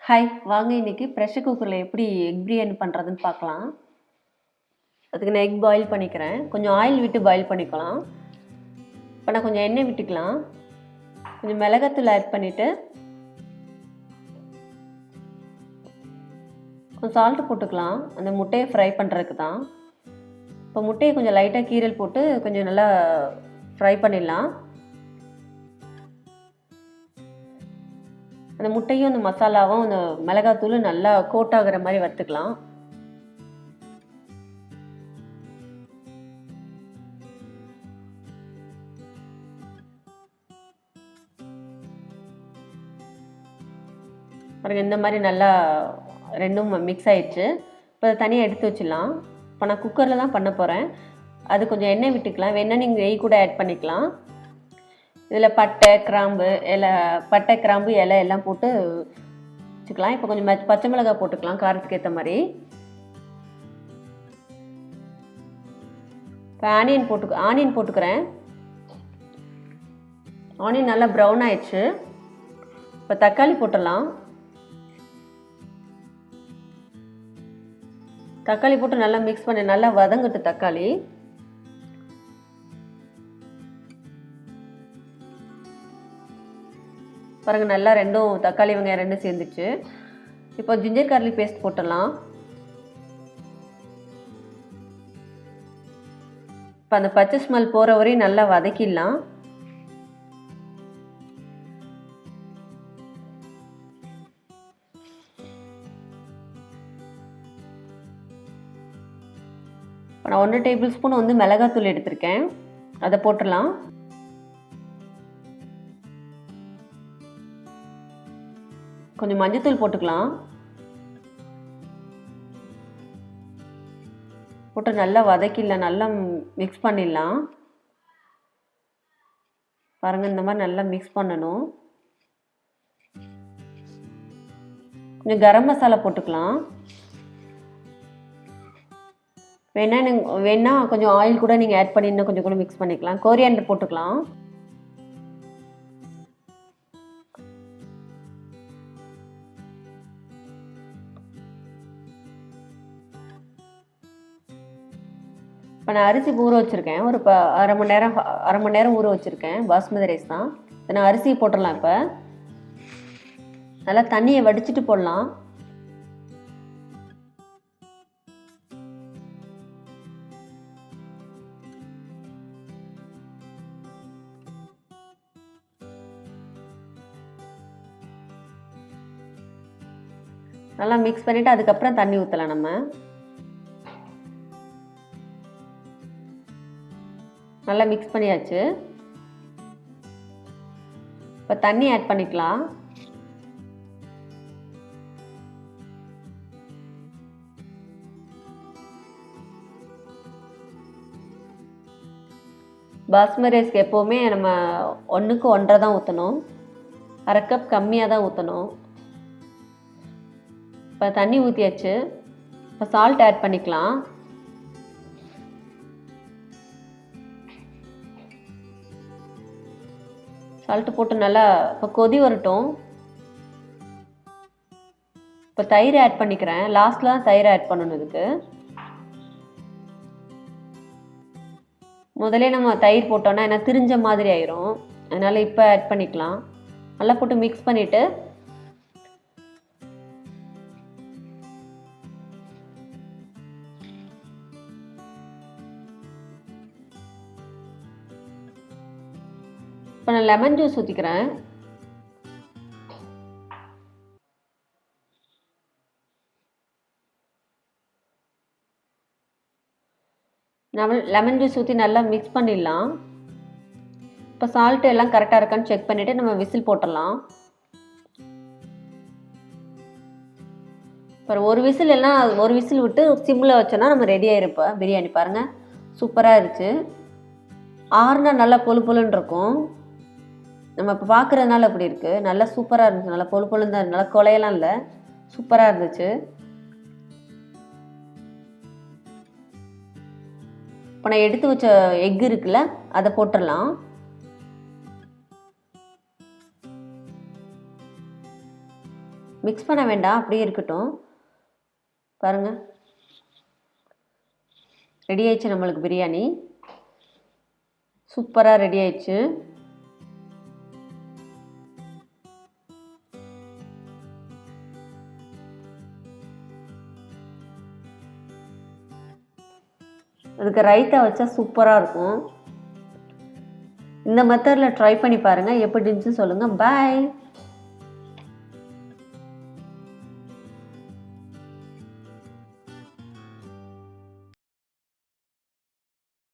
Hi, வாங்க இன்னைக்கு pressure குக்கரில் எப்படி எக் பிரியாணி பண்ணுறதுன்னு பார்க்கலாம். அதுக்கு நான் எக் பாயில் பண்ணிக்கிறேன். கொஞ்சம் ஆயில் விட்டு பாயில் பண்ணிக்கலாம். இப்போ நான் கொஞ்சம் எண்ணெய் விட்டுக்கலாம். கொஞ்சம் மிளகாத்தூள் ஆட் பண்ணிவிட்டு கொஞ்சம் சால்ட்டு போட்டுக்கலாம். அந்த முட்டையை ஃப்ரை பண்ணுறதுக்கு தான். இப்போ முட்டையை கொஞ்சம் லைட்டாக கீரல் போட்டு கொஞ்சம் நல்லா ஃப்ரை பண்ணிடலாம். அந்த முட்டையும் அந்த மசாலாவும் அந்த மிளகாத்தூள் நல்லா கோட் ஆகுற மாதிரி வறுத்துக்கலாம். பாருங்க, இந்த மாதிரி நல்லா ரெண்டும் மிக்ஸ் ஆயிடுச்சு. இப்போ தனியாக எடுத்து வச்சிடலாம். இப்போ நான் குக்கரில் தான் பண்ண போகிறேன். அது கொஞ்சம் எண்ணெய் விட்டுக்கலாம். வேணால் நீங்கள் நெய் கூட ஆட் பண்ணிக்கலாம். இதில் பட்டை கிராம்பு இலை எல்லாம் போட்டு வச்சுக்கலாம். இப்போ கொஞ்சம் பச்சை மிளகாய் போட்டுக்கலாம் காரத்துக்கு ஏற்ற மாதிரி. இப்போ ஆனியன் போட்டுக்கிறேன். ஆனியன் நல்லா ப்ரௌன் ஆயிடுச்சு. இப்போ தக்காளி போட்டுடலாம். தக்காளி போட்டு நல்லா மிக்ஸ் பண்ணி நல்லா வதங்கட்டு தக்காளி. பாருங்கள், நல்லா தக்காளி வெங்காயம் ரெண்டும் சேர்ந்துச்சு. இப்போ ஜிஞ்சர் கார்லிக் பேஸ்ட் போட்டுடலாம். இப்போ அந்த பச்சை ஸ்மெல் போகிற வரையும் நல்லா வதக்கிடலாம். இப்போ நான் 1 டேபிள் ஸ்பூன் மிளகாத்தூள் எடுத்திருக்கேன். அதை போட்டுடலாம். கொஞ்சம் மஞ்சத்தூள் போட்டுக்கலாம். போட்டு நல்லா வதக்கிடலாம். நல்லா மிக்ஸ் பண்ணிடலாம். பாருங்கள், இந்த மாதிரி நல்லா மிக்ஸ் பண்ணணும். கொஞ்சம் கரம் மசாலா போட்டுக்கலாம். வேணா கொஞ்சம் ஆயில் கூட நீங்கள் ஆட் பண்ணி இன்னும் கொஞ்சம் கூட மிக்ஸ் பண்ணிக்கலாம். கோரியாண்டர் போட்டுக்கலாம். இப்போ நான் அரிசி ஊற வச்சுருக்கேன். ஒரு அரை மணி நேரம் ஊற வச்சுருக்கேன். பாஸ்மதி ரைஸ் தான். இப்போ நான் அரிசி போட்டுடலாம். இப்போ நல்லா தண்ணியை வடிச்சிட்டு போடலாம். நல்லா மிக்ஸ் பண்ணிவிட்டு அதுக்கப்புறம் தண்ணி ஊற்றலாம். நம்ம நல்லா மிக்ஸ் பண்ணியாச்சு. இப்போ தண்ணி ஆட் பண்ணிக்கலாம். பாஸ்மதி ரைஸ்க்கு எப்போவுமே நம்ம 1க்கு 1.5 தான் ஊற்றணும். அரை கப் கம்மியாக தான் ஊற்றணும். இப்போ தண்ணி ஊற்றியாச்சு. இப்போ சால்ட் ஆட் பண்ணிக்கலாம். சால்ட்டு போட்டு நல்லா இப்போ கொதி வரட்டும். இப்போ தயிர் ஆட் பண்ணிக்கிறேன். லாஸ்ட்டில் தான் தயிர் ஆட் பண்ணணும். இதுக்கு முதலே நம்ம தயிர் போட்டோன்னா ஏன்னா திரிஞ்ச மாதிரி ஆயிரும். அதனால் இப்போ ஆட் பண்ணிக்கலாம். நல்லா போட்டு மிக்ஸ் பண்ணிவிட்டு இப்போ நான் லெமன் ஜூஸ் ஊற்றிக்கிறேன். லெமன் ஜூஸ் ஊற்றி நல்லா மிக்ஸ் பண்ணிடலாம். இப்போ சால்ட்டு எல்லாம் கரெக்டாக இருக்கான்னு செக் பண்ணிவிட்டு நம்ம விசில் போட்டுடலாம். இப்போ ஒரு விசில் விட்டு சிம்மில் வச்சோன்னா நம்ம ரெடி ஆகிருப்போம் பிரியாணி. பாருங்கள், சூப்பராக இருந்துச்சு. ஆறுனா நல்லா பொலுன்னு இருக்கும். நம்ம இப்போ பார்க்குறதுனால அப்படி இருக்குது. நல்லா சூப்பராக இருந்துச்சு. நல்லா பொலுன்னு தான். நல்லா கொலையெல்லாம் இல்லை, சூப்பராக இருந்துச்சு. இப்போ நான் எடுத்து வச்ச எக் இருக்குல்ல, அதை போட்டுடலாம். மிக்ஸ் பண்ண வேண்டாம், அப்படியே இருக்கட்டும். பாருங்கள், ரெடி ஆயிடுச்சு நம்மளுக்கு பிரியாணி. சூப்பராக ரெடி ஆயிடுச்சு. அதுக்கு ரைத்தா வச்சா சூப்பராக இருக்கும். இந்த மெத்தடில் ட்ரை பண்ணி பாருங்கள், எப்படி இருந்துச்சு சொல்லுங்கள். பாய்.